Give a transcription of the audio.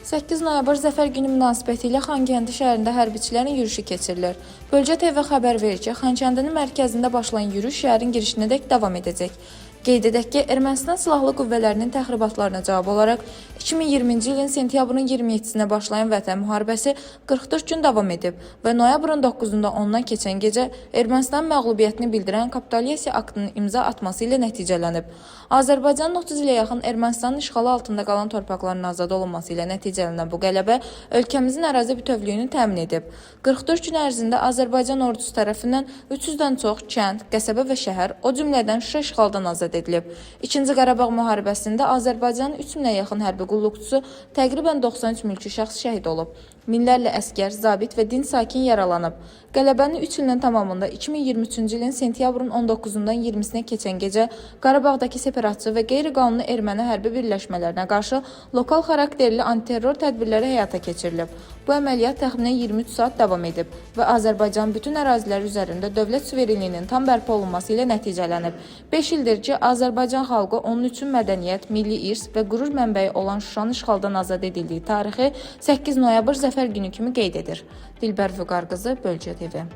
8 noyabr Zəfər günü münasibətilə Xankəndi şəhərində hərbiçilərin yürüşü keçirilir. Bölgə TV xəbər verir ki, Xankəndinin mərkəzində başlayan yürüş şəhərin girişinədək davam edəcək. Qeyd edək ki, Ermənistan Silahlı Qüvvələrinin təxribatlarına cavab olaraq 2020-ci ilin sentyabrın 27-sinə başlayan Vətən müharibəsi 44 gün davam edib və noyabrın 9-da ondan keçən gecə Ermənistanın məğlubiyyətini bildirən kapitulyasiya aktının imza atması ilə nəticələnib. Azərbaycanın 30 ilə yaxın Ermənistanın işğalı altında qalan torpaqlarının azad olunması ilə nəticələnən bu qələbə ölkəmizin ərazi bütövlüyünü təmin edib. 44 gün ərzində Azərbaycan ordusu tərəfindən 300-dən çox kənd, qəsəbə və şəhər, o cümlədən Şuşa işğaldan azad edilib. İkinci Qarabağ müharibəsində Azərbaycanın 3000-ə yaxın hərbi qulluqçusu, təqribən 93 mülki şəxs şəhid olub. Minlərlə əskər, zabit və din sakin yaralanıb. Qələbənin 3 ilinin tamamında 2023-cü ilin sentyabrın 19-dan 20-sinə keçən gecə Qarabağdakı separatçı və qeyri-qanuni erməni hərbi birləşmələrinə qarşı lokal xarakterli antiterror tədbirləri həyata keçirilib. Bu əməliyyat təxminən 23 saat davam edib və Azərbaycan bütün ərazilər üzərində dövlət suverenliyinin tam bərpa olunması ilə nəticələnib. 5 ildir ki, Azərbaycan xalqı onun üçün mədəniyyət, milli irs və qürur mənbəyi olan Şuşanın işğaldan azad edildiyi tarixi 8 noyabr Zəfər günü kimi qeyd edir. Dilbər Vüqar qızı, Bölgə TV.